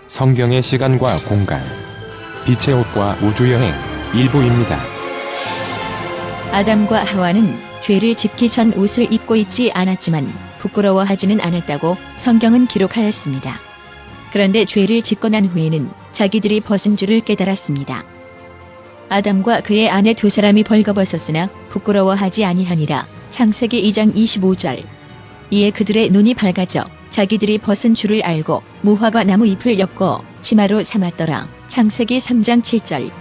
성경의 시간과 공간, 빛의 옷과 우주여행 일부입니다. 아담과 하와는 죄를 짓기 전 옷을 입고 있지 않았지만 부끄러워하지는 않았다고 성경은 기록하였습니다. 그런데 죄를 짓고 난 후에는 자기들이 벗은 줄을 깨달았습니다. 아담과 그의 아내 두 사람이 벌거벗었으나 부끄러워하지 아니하니라. 창세기 2장 25절. 이에 그들의 눈이 밝아져 자기들이 벗은 줄을 알고 무화과 나무 잎을 엮어 치마로 삼았더라. 창세기 3장 7절.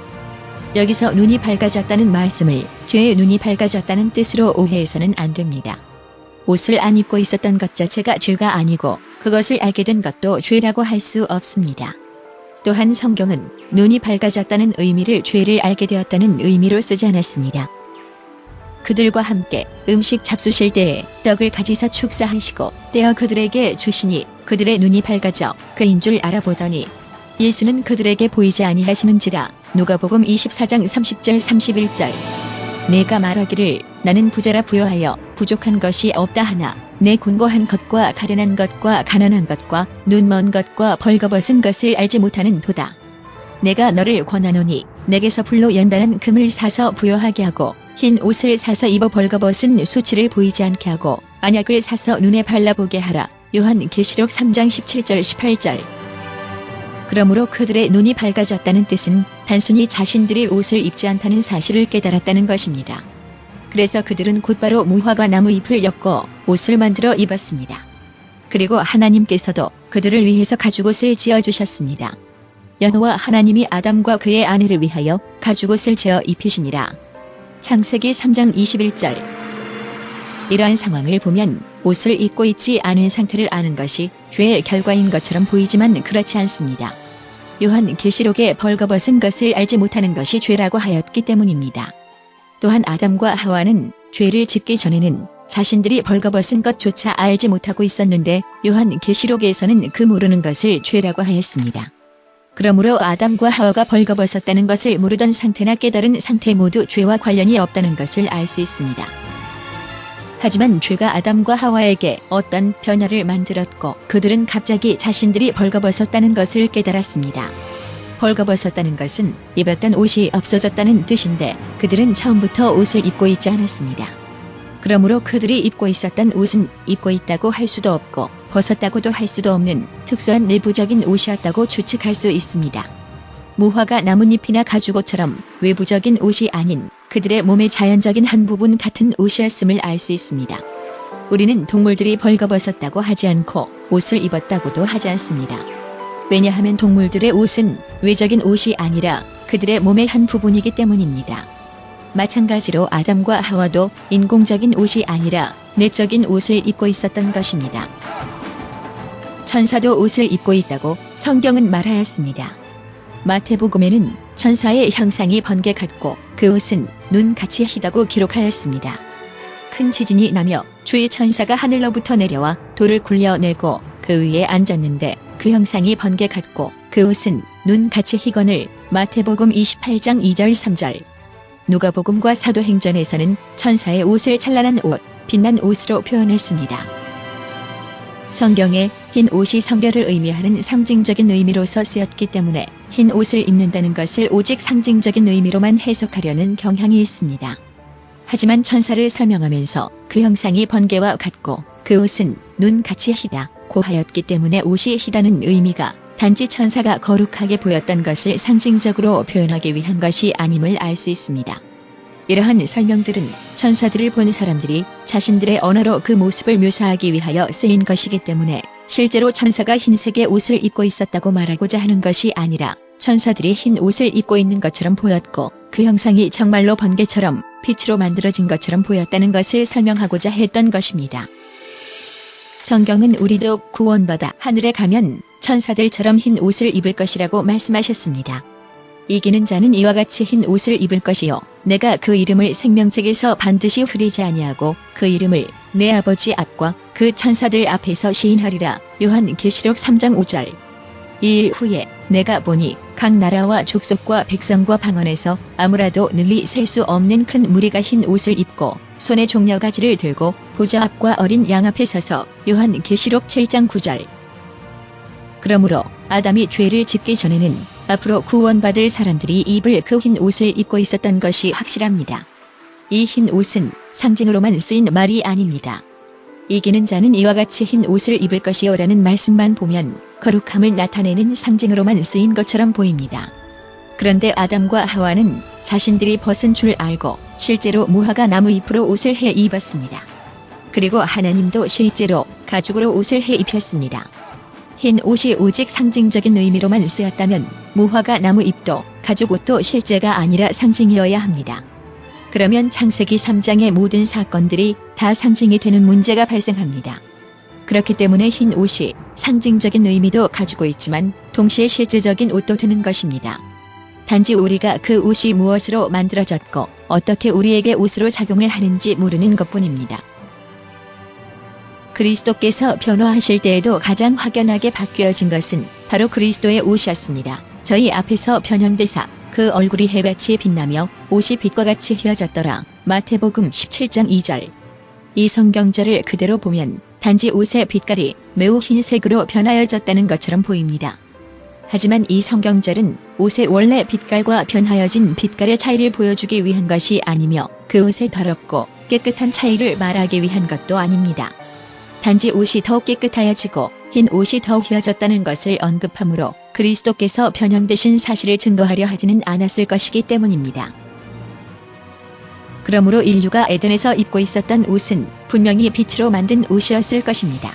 여기서 눈이 밝아졌다는 말씀을 죄의 눈이 밝아졌다는 뜻으로 오해해서는 안 됩니다. 옷을 안 입고 있었던 것 자체가 죄가 아니고 그것을 알게 된 것도 죄라고 할 수 없습니다. 또한 성경은 눈이 밝아졌다는 의미를 죄를 알게 되었다는 의미로 쓰지 않았습니다. 그들과 함께 음식 잡수실 때에 떡을 가지사 축사하시고 떼어 그들에게 주시니 그들의 눈이 밝아져 그인 줄 알아보더니 예수는 그들에게 보이지 아니하시는지라. 누가복음 24장 30절 31절. 내가 말하기를 나는 부자라 부요하여 부족한 것이 없다 하나 내 곤고한 것과 가련한 것과 가난한 것과 눈먼 것과 벌거벗은 것을 알지 못하는 도다. 내가 너를 권하노니 내게서 불로 연단한 금을 사서 부요하게 하고 흰 옷을 사서 입어 벌거벗은 수치를 보이지 않게 하고 안약을 사서 눈에 발라보게 하라. 요한계시록 3장 17절 18절. 그러므로 그들의 눈이 밝아졌다는 뜻은 단순히 자신들이 옷을 입지 않다는 사실을 깨달았다는 것입니다. 그래서 그들은 곧바로 무화과 나무 잎을 엮어 옷을 만들어 입었습니다. 그리고 하나님께서도 그들을 위해서 가죽옷을 지어주셨습니다. 여호와 하나님이 아담과 그의 아내를 위하여 가죽옷을 지어 입히시니라. 창세기 3장 21절. 이러한 상황을 보면 옷을 입고 있지 않은 상태를 아는 것이 죄의 결과인 것처럼 보이지만 그렇지 않습니다. 요한계시록에 벌거벗은 것을 알지 못하는 것이 죄라고 하였기 때문입니다. 또한 아담과 하와는 죄를 짓기 전에는 자신들이 벌거벗은 것조차 알지 못하고 있었는데 요한계시록에서는 그 모르는 것을 죄라고 하였습니다. 그러므로 아담과 하와가 벌거벗었다는 것을 모르던 상태나 깨달은 상태 모두 죄와 관련이 없다는 것을 알 수 있습니다. 하지만 죄가 아담과 하와에게 어떤 변화를 만들었고 그들은 갑자기 자신들이 벌거벗었다는 것을 깨달았습니다. 벌거벗었다는 것은 입었던 옷이 없어졌다는 뜻인데 그들은 처음부터 옷을 입고 있지 않았습니다. 그러므로 그들이 입고 있었던 옷은 입고 있다고 할 수도 없고 벗었다고도 할 수도 없는 특수한 내부적인 옷이었다고 추측할 수 있습니다. 무화과 나뭇잎이나 가죽옷처럼 외부적인 옷이 아닌 그들의 몸의 자연적인 한 부분 같은 옷이었음을 알 수 있습니다. 우리는 동물들이 벌거벗었다고 하지 않고 옷을 입었다고도 하지 않습니다. 왜냐하면 동물들의 옷은 외적인 옷이 아니라 그들의 몸의 한 부분이기 때문입니다. 마찬가지로 아담과 하와도 인공적인 옷이 아니라 내적인 옷을 입고 있었던 것입니다. 천사도 옷을 입고 있다고 성경은 말하였습니다. 마태복음에는 천사의 형상이 번개 같고 그 옷은 눈같이 희다고 기록하였습니다. 큰 지진이 나며 주의 천사가 하늘로부터 내려와 돌을 굴려내고 그 위에 앉았는데 그 형상이 번개 같고 그 옷은 눈같이 희거늘. 마태복음 28장 2절 3절. 누가복음과 사도행전에서는 천사의 옷을 찬란한 옷, 빛난 옷으로 표현했습니다. 성경에 흰 옷이 성별을 의미하는 상징적인 의미로서 쓰였기 때문에 흰 옷을 입는다는 것을 오직 상징적인 의미로만 해석하려는 경향이 있습니다. 하지만 천사를 설명하면서 그 형상이 번개와 같고 그 옷은 눈같이 희다고 하였기 때문에 옷이 희다는 의미가 단지 천사가 거룩하게 보였던 것을 상징적으로 표현하기 위한 것이 아님을 알 수 있습니다. 이러한 설명들은 천사들을 본 사람들이 자신들의 언어로 그 모습을 묘사하기 위하여 쓰인 것이기 때문에 실제로 천사가 흰색의 옷을 입고 있었다고 말하고자 하는 것이 아니라 천사들이 흰 옷을 입고 있는 것처럼 보였고 그 형상이 정말로 번개처럼 빛으로 만들어진 것처럼 보였다는 것을 설명하고자 했던 것입니다. 성경은 우리도 구원받아 하늘에 가면 천사들처럼 흰 옷을 입을 것이라고 말씀하셨습니다. 이기는 자는 이와 같이 흰 옷을 입을 것이요 내가 그 이름을 생명책에서 반드시 흐리지 아니하고 그 이름을 내 아버지 앞과 그 천사들 앞에서 시인하리라. 요한계시록 3장 5절. 이 일 후에 내가 보니 각 나라와 족속과 백성과 방언에서 아무라도 널리 셀 수 없는 큰 무리가 흰 옷을 입고 손에 종려가지를 들고 보좌 앞과 어린 양 앞에 서서. 요한계시록 7장 9절. 그러므로 아담이 죄를 짓기 전에는 앞으로 구원받을 사람들이 입을 그 흰 옷을 입고 있었던 것이 확실합니다. 이 흰 옷은 상징으로만 쓰인 말이 아닙니다. 이기는 자는 이와 같이 흰 옷을 입을 것이요라는 말씀만 보면 거룩함을 나타내는 상징으로만 쓰인 것처럼 보입니다. 그런데 아담과 하와는 자신들이 벗은 줄 알고 실제로 무화과 나무 잎으로 옷을 해 입었습니다. 그리고 하나님도 실제로 가죽으로 옷을 해 입혔습니다. 흰 옷이 오직 상징적인 의미로만 쓰였다면 무화과 나무 잎도 가죽 옷도 실제가 아니라 상징이어야 합니다. 그러면 창세기 3장의 모든 사건들이 다 상징이 되는 문제가 발생합니다. 그렇기 때문에 흰 옷이 상징적인 의미도 가지고 있지만 동시에 실제적인 옷도 되는 것입니다. 단지 우리가 그 옷이 무엇으로 만들어졌고 어떻게 우리에게 옷으로 작용을 하는지 모르는 것뿐입니다. 그리스도께서 변화하실 때에도 가장 확연하게 바뀌어진 것은 바로 그리스도의 옷이었습니다. 저희 앞에서 변형되사 그 얼굴이 해같이 빛나며 옷이 빛과 같이 휘어졌더라. 마태복음 17장 2절. 이 성경절을 그대로 보면 단지 옷의 빛깔이 매우 흰색으로 변하여졌다는 것처럼 보입니다. 하지만 이 성경절은 옷의 원래 빛깔과 변하여진 빛깔의 차이를 보여주기 위한 것이 아니며 그 옷의 더럽고 깨끗한 차이를 말하기 위한 것도 아닙니다. 단지 옷이 더 깨끗하여지고 흰 옷이 더 휘어졌다는 것을 언급하므로 그리스도께서 변형되신 사실을 증거하려 하지는 않았을 것이기 때문입니다. 그러므로 인류가 에덴에서 입고 있었던 옷은 분명히 빛으로 만든 옷이었을 것입니다.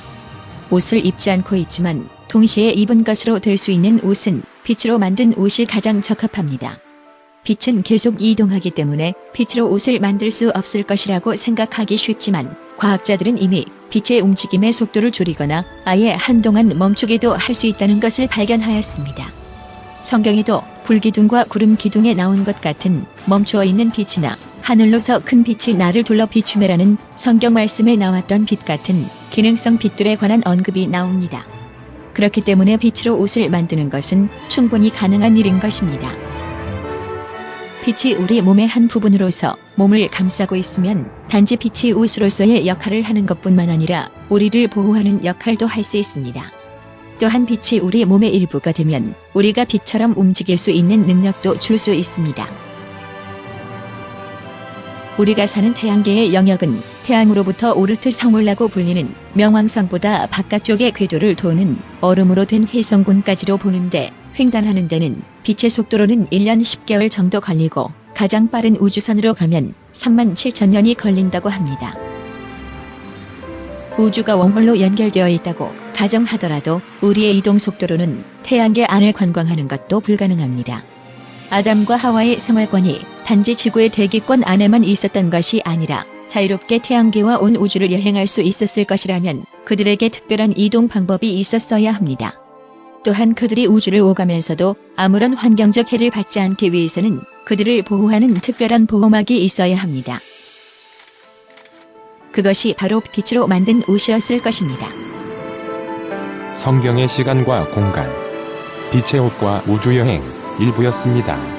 옷을 입지 않고 있지만 동시에 입은 것으로 될 수 있는 옷은 빛으로 만든 옷이 가장 적합합니다. 빛은 계속 이동하기 때문에 빛으로 옷을 만들 수 없을 것이라고 생각하기 쉽지만 과학자들은 이미 빛의 움직임의 속도를 줄이거나 아예 한동안 멈추게도 할 수 있다는 것을 발견하였습니다. 성경에도 불기둥과 구름 기둥에 나온 것 같은 멈추어 있는 빛이나 하늘로서 큰 빛이 나를 둘러 비추매라는 성경 말씀에 나왔던 빛 같은 기능성 빛들에 관한 언급이 나옵니다. 그렇기 때문에 빛으로 옷을 만드는 것은 충분히 가능한 일인 것입니다. 빛이 우리 몸의 한 부분으로서 몸을 감싸고 있으면 단지 빛이 옷으로서의 역할을 하는 것뿐만 아니라 우리를 보호하는 역할도 할 수 있습니다. 또한 빛이 우리 몸의 일부가 되면 우리가 빛처럼 움직일 수 있는 능력도 줄 수 있습니다. 우리가 사는 태양계의 영역은 태양으로부터 오르트 성울라고 불리는 명왕성보다 바깥쪽의 궤도를 도는 얼음으로 된 회성군까지로 보는데 횡단하는 데는 빛의 속도로는 1년 10개월 정도 걸리고 가장 빠른 우주선으로 가면 37,000년이 걸린다고 합니다. 우주가 원홀로 연결되어 있다고 가정하더라도 우리의 이동 속도로는 태양계 안을 관광하는 것도 불가능합니다. 아담과 하와의 생활권이 단지 지구의 대기권 안에만 있었던 것이 아니라 자유롭게 태양계와 온 우주를 여행할 수 있었을 것이라면 그들에게 특별한 이동 방법이 있었어야 합니다. 또한 그들이 우주를 오가면서도 아무런 환경적 해를 받지 않기 위해서는 그들을 보호하는 특별한 보호막이 있어야 합니다. 그것이 바로 빛으로 만든 옷이었을 것입니다. 성경의 시간과 공간, 빛의 옷과 우주여행 일부였습니다.